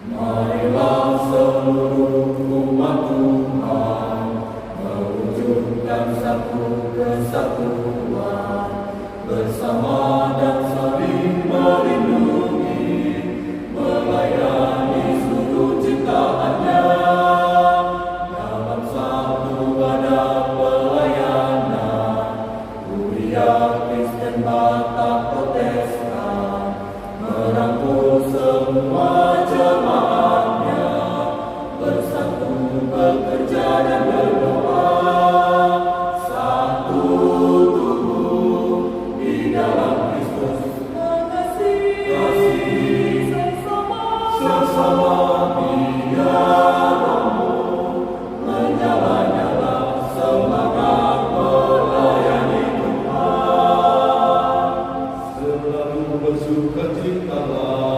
Marilah seluruh umat Tuhan mewujudkan satu kesatuan bersama dan saling melindungi, melayani seluruh ciptaannya dalam satu wadah pelayanan. Kuliah Kristen Batak Protestan merangkul semua jemaatnya bersatu bekerja dan berdoa, satu tubuh di dalam Kristus, mengasihi sesama biar rohmu menyala-nyala semangat melayani Tuhan. Selalu bersukacitalah